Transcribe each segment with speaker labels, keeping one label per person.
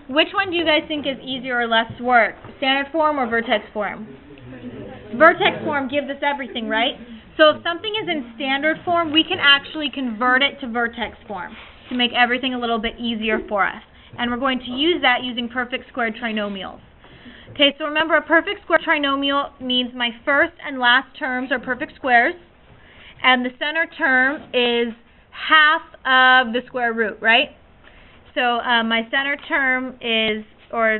Speaker 1: Which one do you guys think is easier or less work? Standard form or vertex form? Vertex form gives us everything, right? So if something is in standard form, we can actually convert it to vertex form to make everything a little bit easier for us. And we're going to use that using perfect squared trinomials. Okay, so remember, a perfect square trinomial means my first and last terms are perfect squares, and the center term is half of the square root, right? So my center term is, or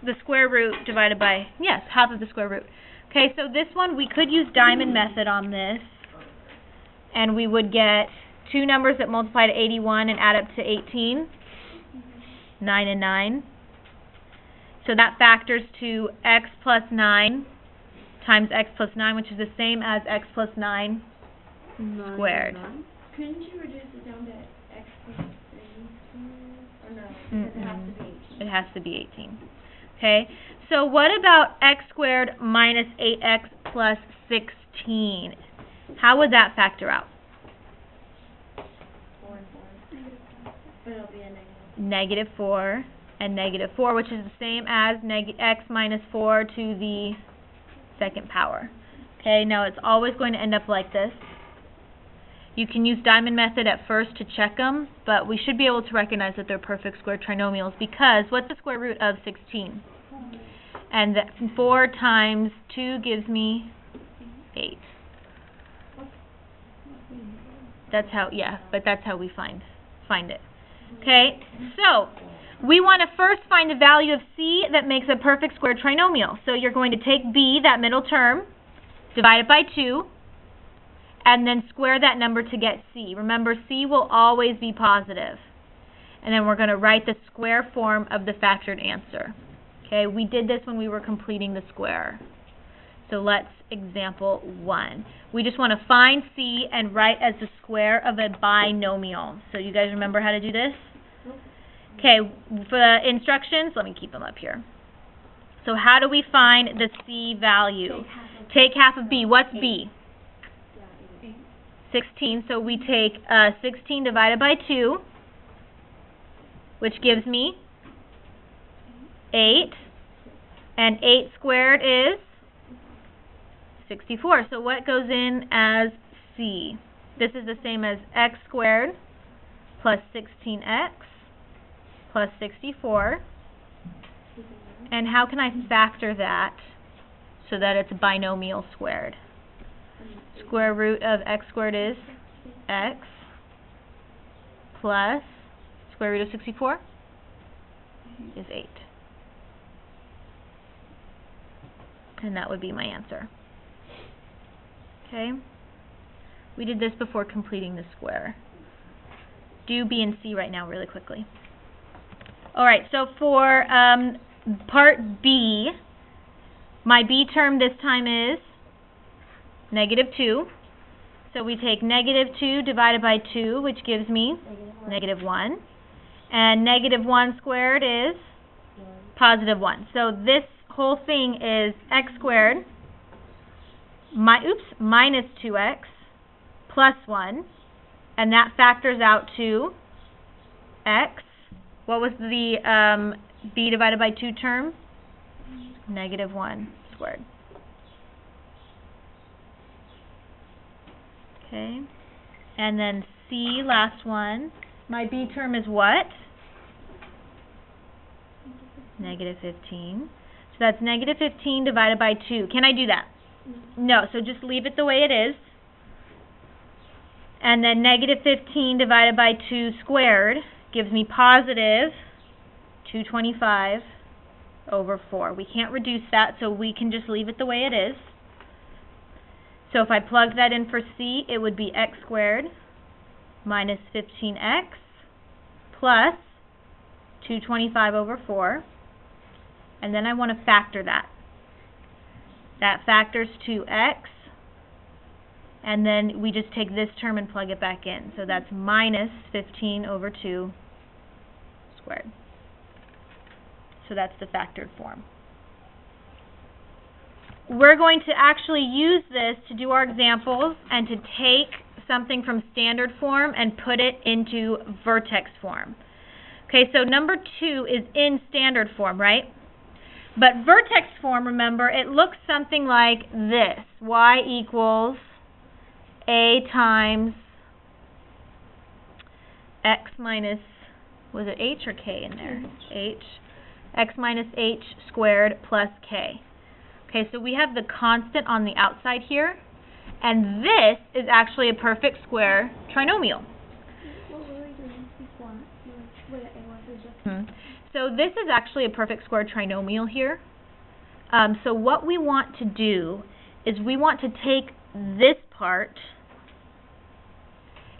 Speaker 1: the square root divided by, yes, half of the square root. Okay, so this one, we could use diamond method on this, and we would get two numbers that multiply to 81 and add up to 18, 9 and 9. So that factors to x plus 9 times x plus 9, which is the same as x plus 9 squared.
Speaker 2: Couldn't you reduce it down to x plus 3? Or no, it has to be 18.
Speaker 1: It has to be 18. Okay, so what about x squared minus 8x plus 16? How would that factor out?
Speaker 2: 4 and 4. But it'll be a
Speaker 1: negative 4 and negative 4, which is the same as x minus 4 to the second power. Okay, now it's always going to end up like this. You can use diamond method at first to check them, but we should be able to recognize that they're perfect square trinomials because what's the square root of 16? And 4 times 2 gives me 8. That's how, yeah, but that's how we find it. Okay, so we want to first find the value of c that makes a perfect square trinomial. So you're going to take b, that middle term, divide it by 2, and then square that number to get c. Remember, c will always be positive. And then we're going to write the square form of the factored answer. Okay, we did this when we were completing the square. So let's example 1. We just want to find c and write as the square of a binomial. So you guys remember how to do this? Okay, for the instructions, let me keep them up here. So how do we find the c value? Take half of b. What's b? 16. So we take 16 divided by 2, which gives me 8. And 8 squared is 64. So what goes in as c? This is the same as x squared plus 16x plus 64. And how can I factor that so that it's binomial squared? Square root of x squared is x plus square root of 64 is 8. And that would be my answer. Okay? We did this before completing the square. Do b and c right now really quickly. Alright, so for part b, my b term this time is negative 2. So we take negative 2 divided by 2, which gives me negative 1. And negative 1 squared is positive 1. So this whole thing is x squared minus 2x plus 1. And that factors out to x. What was the b divided by 2 term? Negative 1 squared. Okay. And then c, last one. My b term is what? Negative 15. So that's negative 15 divided by 2. Can I do that? No. So just leave it the way it is. And then negative 15 divided by 2 squared gives me positive 225 over 4. We can't reduce that, so we can just leave it the way it is. So if I plug that in for c, it would be x squared minus 15x plus 225 over 4. And then I want to factor that. That factors to x. And then we just take this term and plug it back in. So that's minus 15 over 2 squared. So that's the factored form. We're going to actually use this to do our examples and to take something from standard form and put it into vertex form. Okay, so number 2 is in standard form, right? But vertex form, remember, it looks something like this. Y equals A times X minus, was it H or K in there? H. X minus H squared plus K. Okay, so we have the constant on the outside here, and this is actually a perfect square trinomial.
Speaker 2: What were we doing before? What it was just.
Speaker 1: So this is actually a perfect square trinomial here. So what we want to do is we want to take this part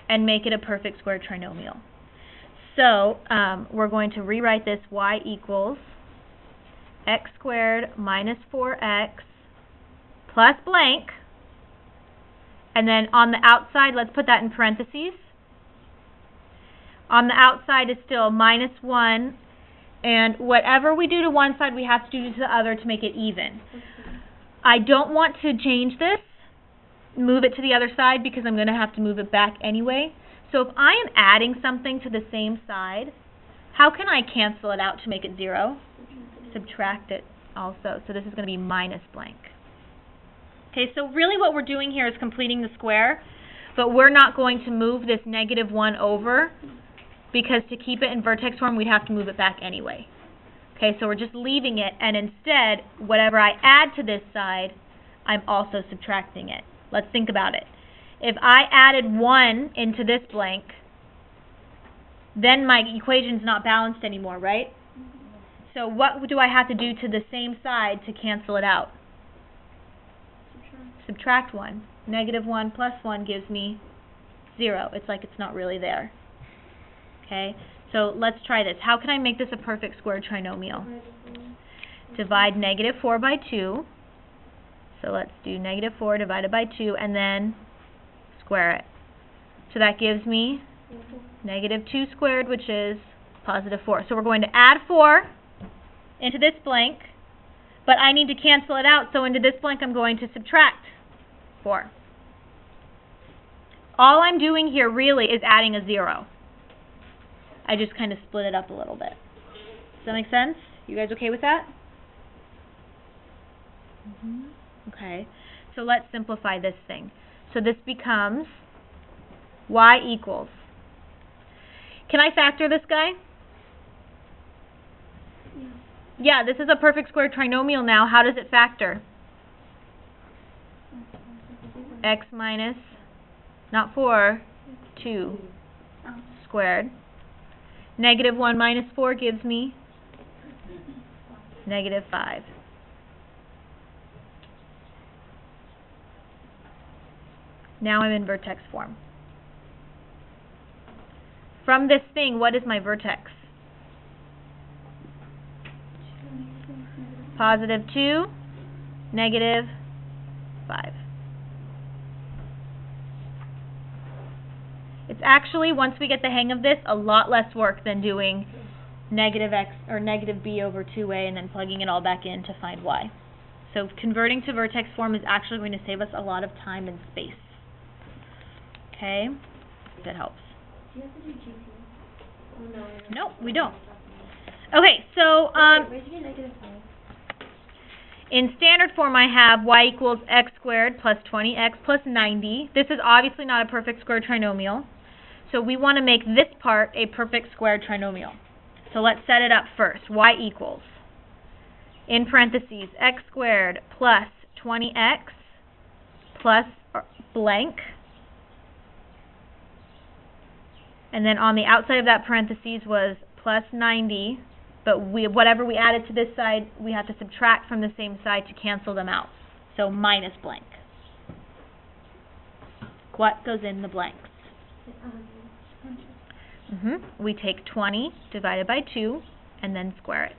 Speaker 1: and make it a perfect square trinomial. So we're going to rewrite this y equals x squared minus 4x plus blank. And then on the outside, let's put that in parentheses. On the outside is still minus 1. And whatever we do to one side, we have to do to the other to make it even. I don't want to change this, move it to the other side, because I'm going to have to move it back anyway. So if I am adding something to the same side, how can I cancel it out to make it 0? Subtract it also. So this is going to be minus blank. Okay, so really what we're doing here is completing the square, but we're not going to move this negative 1 over, because to keep it in vertex form, we'd have to move it back anyway. Okay, so we're just leaving it, and instead, whatever I add to this side, I'm also subtracting it. Let's think about it. If I added 1 into this blank, then my equation's not balanced anymore, right? So what do I have to do to the same side to cancel it out? Subtract 1. Negative 1 plus 1 gives me 0. It's like it's not really there. Okay, so let's try this. How can I make this a perfect square trinomial? Divide negative 4 by 2. So let's do negative 4 divided by 2 and then square it. So that gives me negative 2 squared, which is positive 4. So we're going to add 4 into this blank, but I need to cancel it out, so into this blank I'm going to subtract 4. All I'm doing here really is adding a 0. I just kind of split it up a little bit. Does that make sense? You guys okay with that? Okay. So let's simplify this thing. So this becomes y equals. Can I factor this guy? Yeah, this is a perfect square trinomial now. How does it factor? X minus, not 4, 2 squared. Negative 1 minus 4 gives me negative 5. Now I'm in vertex form. From this thing, what is my vertex? Positive 2, negative 5. It's actually, once we get the hang of this, a lot less work than doing negative x or negative b over 2a and then plugging it all back in to find y. So converting to vertex form is actually going to save us a lot of time and space. Okay, that helps.
Speaker 2: Do you have to do GP? Oh, no.
Speaker 1: Nope, we don't. Okay, so
Speaker 2: Where'd you get negative 5?
Speaker 1: in standard form I have y equals x squared plus 20x plus 90. This is obviously not a perfect square trinomial. So we want to make this part a perfect square trinomial. So let's set it up first. Y equals, in parentheses, x squared plus 20x plus blank. And then on the outside of that parentheses was plus 90. But whatever we added to this side, we have to subtract from the same side to cancel them out. So minus blank. What goes in the blanks? We take 20 divided by 2 and then square it.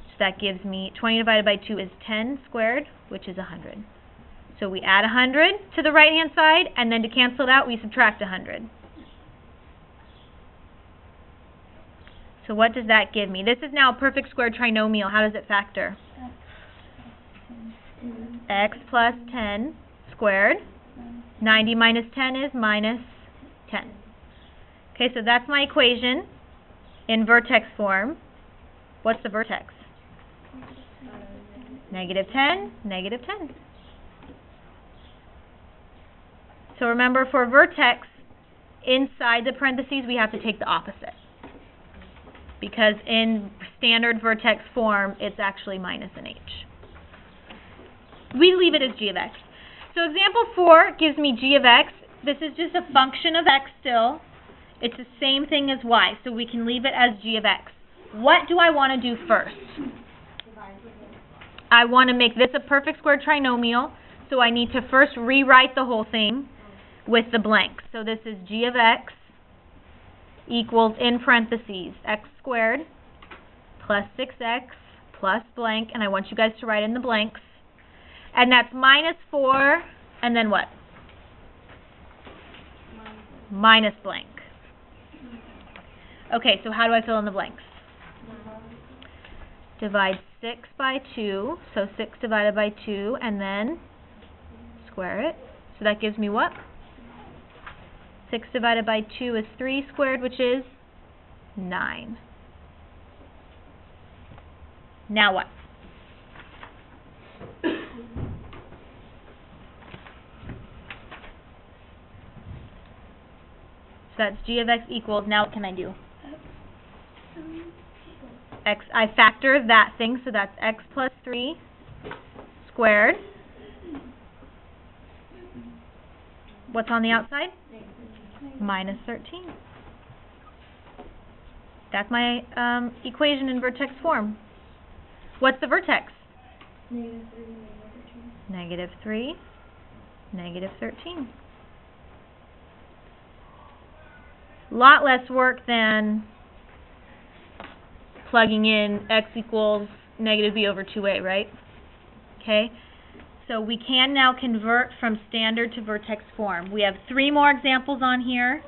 Speaker 1: So that gives me 20 divided by 2 is 10 squared, which is 100. So we add 100 to the right-hand side, and then to cancel it out, we subtract 100. So what does that give me? This is now a perfect square trinomial. How does it factor? X plus 10 squared. 90 minus 10 is minus 10. Okay, so that's my equation. In vertex form, what's the vertex? Negative 10, negative 10. So remember, for vertex, inside the parentheses, we have to take the opposite. Because in standard vertex form, it's actually minus an h. We leave it as g of x. So example 4 gives me g of x. This is just a function of x still. It's the same thing as y, so we can leave it as g of x. What do I want to do first? I want to make this a perfect squared trinomial, so I need to first rewrite the whole thing with the blanks. So this is g of x equals, in parentheses, x squared plus 6x plus blank, and I want you guys to write in the blanks. And that's minus 4, and then what? Minus blank. Okay, so how do I fill in the blanks? Divide 6 by 2, so 6 divided by 2, and then square it. So that gives me what? 6 divided by 2 is 3 squared, which is 9. Now what? So that's g of x equals, now what can I do? X, I factor that thing, so that's x plus 3 squared. What's on the outside? Minus 13. That's my equation in vertex form. What's the vertex? Negative 3, negative 13. Lot less work than plugging in x equals negative b over 2a, right? Okay, so we can now convert from standard to vertex form. We have 3 more examples on here.